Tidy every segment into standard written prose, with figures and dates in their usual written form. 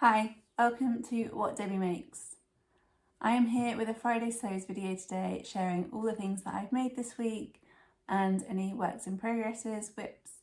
Hi, welcome to What Debbie Makes. I am here with a Friday Sews video today, sharing all the things that I've made this week and any works in progresses, whips,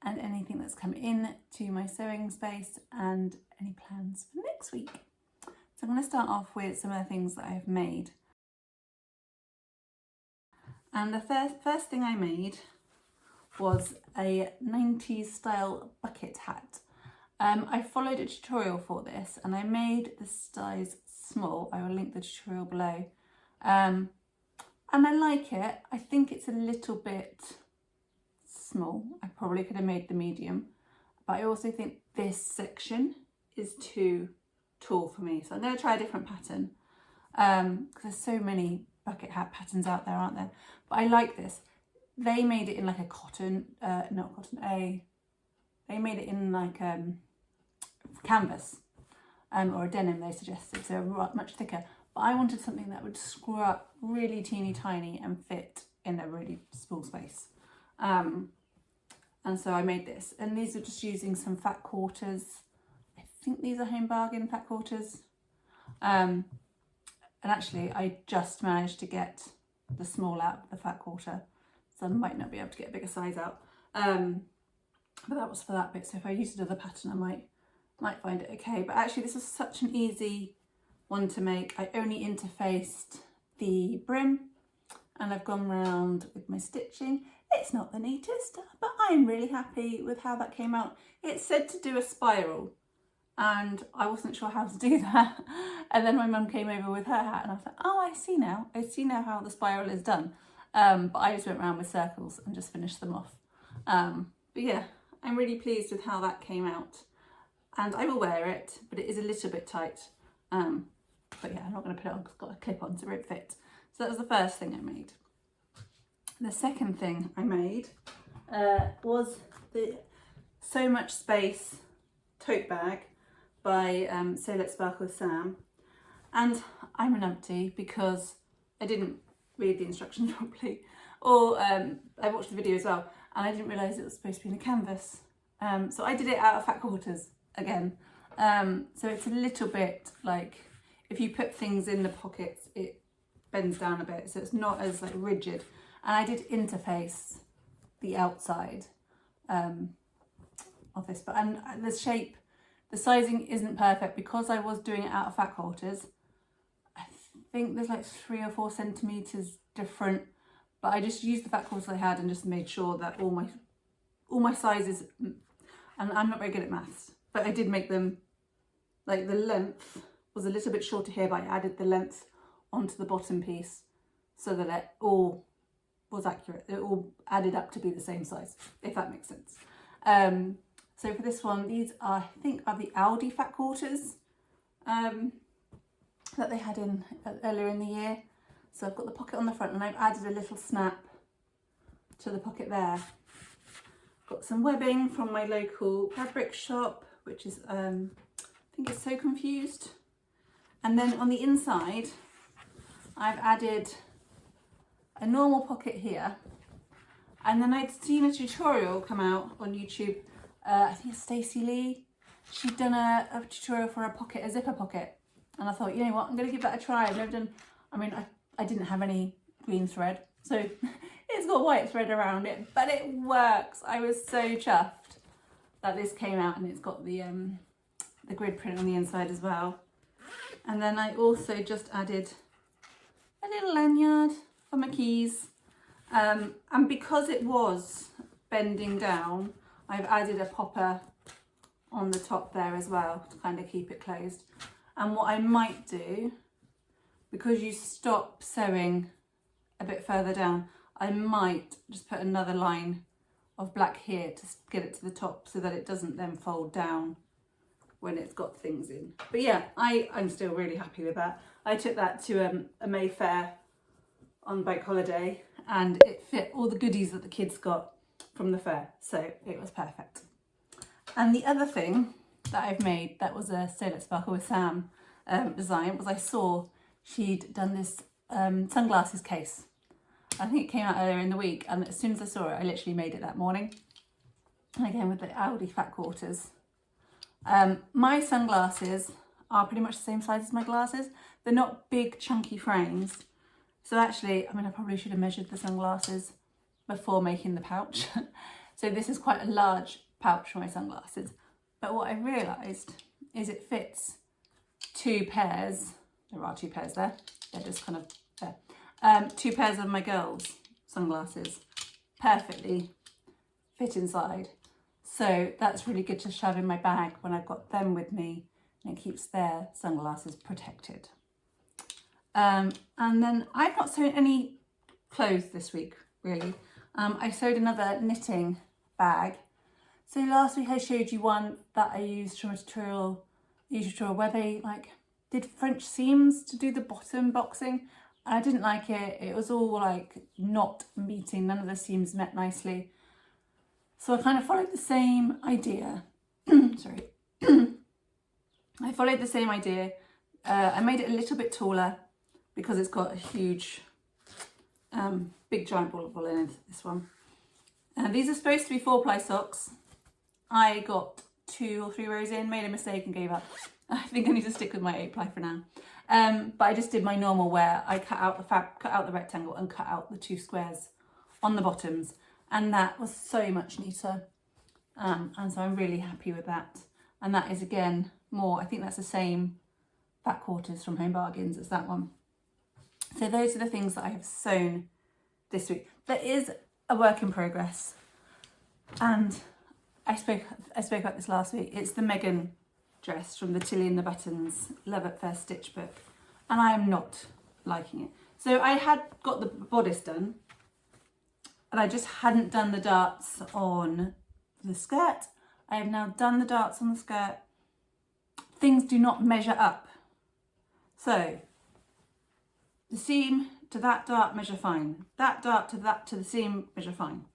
and anything that's come in to my sewing space and any plans for next week. So I'm going to start off with some of the things that I've made. And the first thing I made was a 90s style bucket hat. I followed a tutorial for this and I made the size small. I will link the tutorial below. And I like it. I think it's a little bit small. I probably could have made the medium, but I also think this section is too tall for me. So I'm going to try a different pattern because there's so many bucket hat patterns out there, aren't there? But I like this. They made it in like a cotton, they made it in like canvas or a denim, they suggested, so much thicker. But I wanted something that would screw up really teeny tiny and fit in a really small space. And so I made this, and these are just using some fat quarters. I think these are Home Bargain fat quarters. And actually I just managed to get the small out of the fat quarter, so I might not be able to get a bigger size out. But that was for that bit, so if I used another pattern I might find it okay. But actually this was such an easy one to make. I only interfaced the brim and I've gone round with my stitching. It's not the neatest, but I'm really happy with how that came out. It said to do a spiral and I wasn't sure how to do that. And then my mum came over with her hat and I was like, oh, I see now how the spiral is done. But I just went around with circles and just finished them off. But yeah, I'm really pleased with how that came out. And I will wear it, but it is a little bit tight. But yeah, I'm not going to put it on because it's got a clip on, so it won't fit. So that was the first thing I made. The second thing I made was the So Much Space tote bag by So Let's Sparkle with Sam. And I'm a numpty because I didn't read the instructions properly, or I watched the video as well and I didn't realise it was supposed to be in a canvas. So I did it out of fat quarters again. So it's a little bit like if you put things in the pockets it bends down a bit, so it's not as like rigid. And I did interface the outside of this, and the shape, the sizing isn't perfect because I was doing it out of fat quarters. I think there's like 3 or 4 centimeters different, but I just used the fat quarters I had and just made sure that all my sizes, and I'm not very good at maths, but I did make them, like the length was a little bit shorter here, but I added the length onto the bottom piece so that it all was accurate. It all added up to be the same size, if that makes sense. So for this one, these are, I think, are the Aldi fat quarters that they had in earlier in the year. So I've got the pocket on the front and I've added a little snap to the pocket there. Got some webbing from my local fabric shop, which is, I think it's So Confused. And then on the inside, I've added a normal pocket here. And then I'd seen a tutorial come out on YouTube. I think it's Stacey Lee. She'd done a tutorial for a zipper pocket. And I thought, you know what, I'm going to give that a try. I've never done, I didn't have any green thread, so it's got white thread around it, but it works. I was so chuffed that this came out, and it's got the grid print on the inside as well. And then I also just added a little lanyard for my keys. And because it was bending down, I've added a popper on the top there as well to kind of keep it closed. And what I might do, because you stop sewing a bit further down, I might just put another line of black here to get it to the top so that it doesn't then fold down when it's got things in. But yeah, I'm still really happy with that. I took that to a Mayfair on Bank Holiday and it fit all the goodies that the kids got from the fair, so it was perfect. And the other thing that I've made that was a So Let's Sparkle with Sam design was I saw she'd done this sunglasses case. I think it came out earlier in the week, and as soon as I saw it I literally made it that morning. And again with the Aldi fat quarters. My sunglasses are pretty much the same size as my glasses. They're not big chunky frames. So actually, I mean, I probably should have measured the sunglasses before making the pouch. So this is quite a large pouch for my sunglasses. But what I realised is it fits 2 pairs. There are 2 pairs there. They're just kind of there. 2 pairs of my girls' sunglasses perfectly fit inside. So that's really good to shove in my bag when I've got them with me, and it keeps their sunglasses protected. And then I've not sewn any clothes this week, really. I sewed another knitting bag. So last week I showed you one that I used from a tutorial, where they like did French seams to do the bottom boxing. And I didn't like it. It was all like not meeting, none of the seams met nicely. So I kind of followed the same idea. Sorry. I followed the same idea. I made it a little bit taller because it's got a huge, big giant ball of wool in this one. These are supposed to be 4-ply socks. I got 2 or 3 rows in, made a mistake and gave up. I think I need to stick with my 8-ply for now. But I just did my normal where I cut out the rectangle and cut out the 2 squares on the bottoms. And that was so much neater. And so I'm really happy with that. And that is again more, I think that's the same back quarters from Home Bargains as that one. So those are the things that I have sewn this week. There is a work in progress. And I spoke about this last week. It's the Megan dress from the Tilly and the Buttons Love at First Stitch book. And I am not liking it. So I had got the bodice done. And I just hadn't done the darts on the skirt. I have now done the darts on the skirt. Things do not measure up. So the seam to that dart measure fine. That dart to the seam measure fine.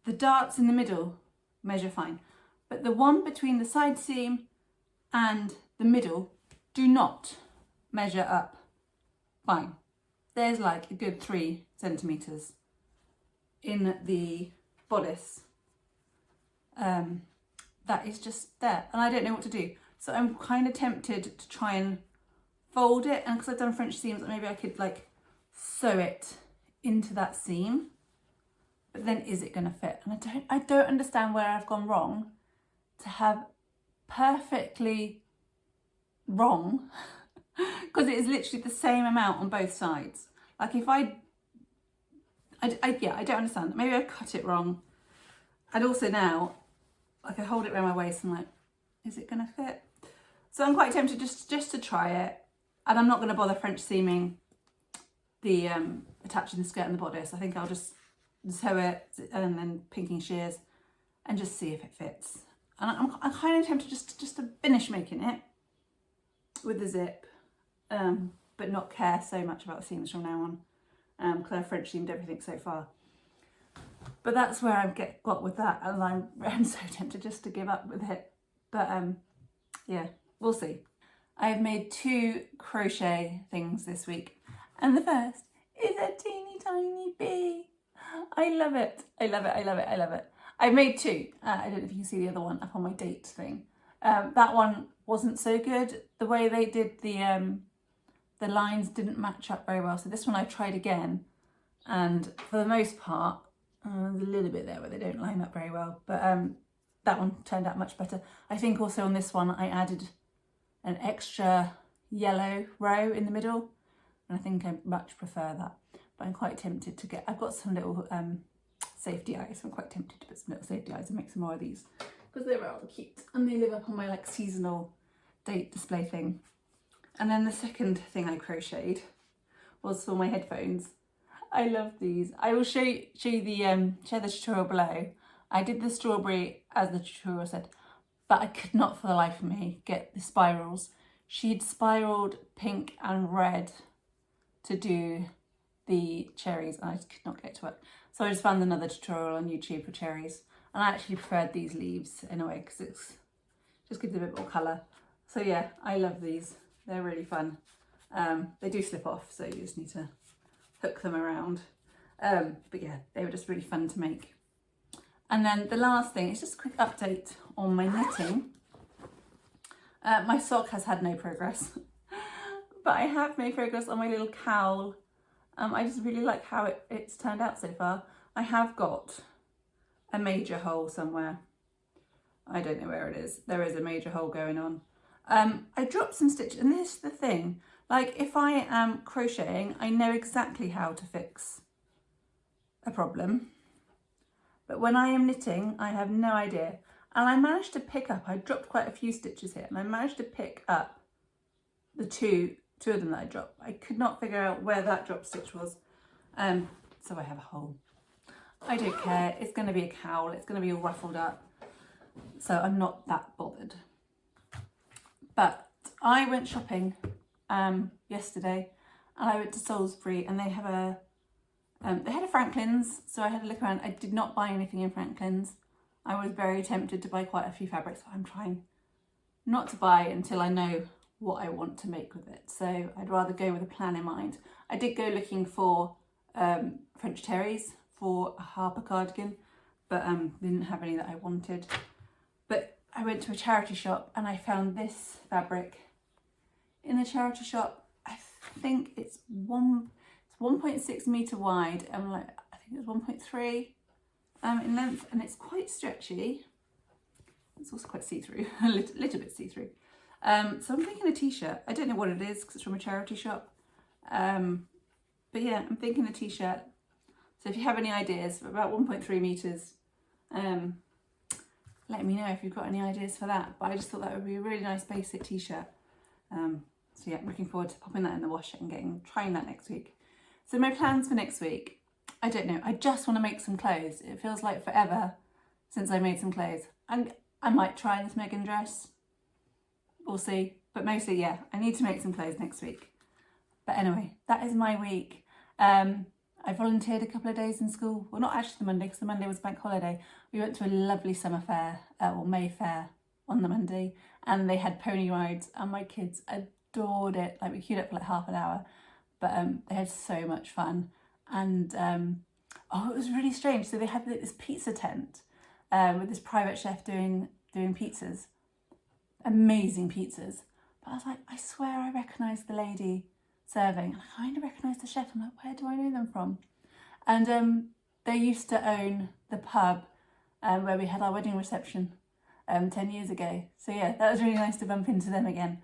The darts in the middle measure fine. But the one between the side seam and the middle do not measure up fine. There's like a good 3 centimetres in the bodice. That is just there, and I don't know what to do. So I'm kind of tempted to try and fold it, and because I've done French seams, maybe I could like sew it into that seam. But then is it going to fit? And I don't understand where I've gone wrong to have perfectly wrong, because it is literally the same amount on both sides. Like if I don't understand. Maybe I've cut it wrong. And also now, like I hold it around my waist and I'm like, is it gonna fit? So I'm quite tempted just to try it. And I'm not gonna bother French seaming the attaching the skirt and the bodice. I think I'll just sew it and then pinking shears and just see if it fits. And I'm kind of tempted just to finish making it with the zip, but not care so much about the seams from now on, because I've French seamed everything so far. But that's where I've got with that, and I'm so tempted just to give up with it. But yeah, we'll see. I've made 2 crochet things this week, and the first is a teeny tiny bee. I love it. I love it. I love it. I love it. I've made 2. I don't know if you can see the other one up on my date thing. That one wasn't so good. The way they did the lines didn't match up very well. So this one I tried again, and for the most part, there's a little bit there where they don't line up very well, but that one turned out much better. I think also on this one I added an extra yellow row in the middle, and I think I much prefer that. But I'm quite tempted to I've got some little safety eyes. I'm quite tempted to put some little safety eyes and make some more of these, because they're rather cute and they live up on my like seasonal date display thing. And then the second thing I crocheted was for my headphones. I love these. I will share you the share the tutorial below. I did the strawberry as the tutorial said, but I could not for the life of me get the spirals. She'd spiraled pink and red to do the cherries, and I just could not get it to work. So I just found another tutorial on YouTube for cherries, and I actually preferred these leaves in a way because it's just gives it a bit more colour. So yeah, I love these. They're really fun. They do slip off, so you just need to hook them around. But yeah, they were just really fun to make. And then the last thing is just a quick update on my knitting. My sock has had no progress, but I have made progress on my little cowl. I just really like how it's turned out so far. I have got a major hole somewhere. I don't know where it is. There is a major hole going on. I dropped some stitches, and this is the thing. Like, if I am crocheting, I know exactly how to fix a problem. But when I am knitting, I have no idea. And I managed to pick up, I dropped quite a few stitches here, and I managed to pick up the two of them that I dropped. I could not figure out where that drop stitch was. So I have a hole. I don't care, it's gonna be a cowl, it's gonna be all ruffled up. So I'm not that bothered. But I went shopping yesterday, and I went to Salisbury, and they have they had a Franklin's, so I had a look around. I did not buy anything in Franklin's. I was very tempted to buy quite a few fabrics, but I'm trying not to buy until I know what I want to make with it. So I'd rather go with a plan in mind. I did go looking for French terries for a Harper cardigan, but didn't have any that I wanted. But I went to a charity shop and I found this fabric in the charity shop. I think it's 1.6 metre wide, and I think it's 1.3 in length, and it's quite stretchy. It's also quite see-through, a little bit see-through. So I'm thinking a t-shirt. I don't know what it is because it's from a charity shop. But yeah, I'm thinking a t-shirt. So if you have any ideas for about 1.3 metres, let me know if you've got any ideas for that. But I just thought that would be a really nice basic t-shirt. So yeah, I'm looking forward to popping that in the washer and trying that next week. So my plans for next week, I don't know. I just want to make some clothes. It feels like forever since I made some clothes. And I might try this Megan dress. We'll see. But mostly, yeah, I need to make some clothes next week. But anyway, that is my week. I volunteered a couple of days in school. Well, not actually the Monday, because the Monday was bank holiday. We went to a lovely summer fair, or May fair, on the Monday. And they had pony rides, and my kids adored it. Like, we queued up for like half an hour. But they had so much fun. And oh, it was really strange. So they had this pizza tent with this private chef doing pizzas. Amazing pizzas. But I was like, I swear I recognise the lady serving. And I kind of recognise the chef. I'm like, where do I know them from? And they used to own the pub where we had our wedding reception 10 years ago. So yeah, that was really nice to bump into them again.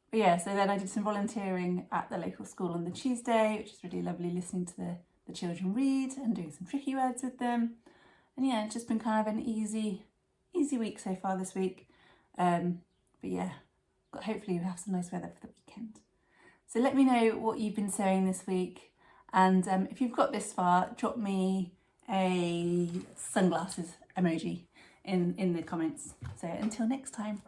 But yeah, so then I did some volunteering at the local school on the Tuesday, which is really lovely, listening to the children read and doing some tricky words with them. And yeah, it's just been kind of an easy week so far this week. But yeah, hopefully we'll have some nice weather for the weekend. So let me know what you've been sewing this week. And if you've got this far, drop me a sunglasses emoji in the comments. So until next time.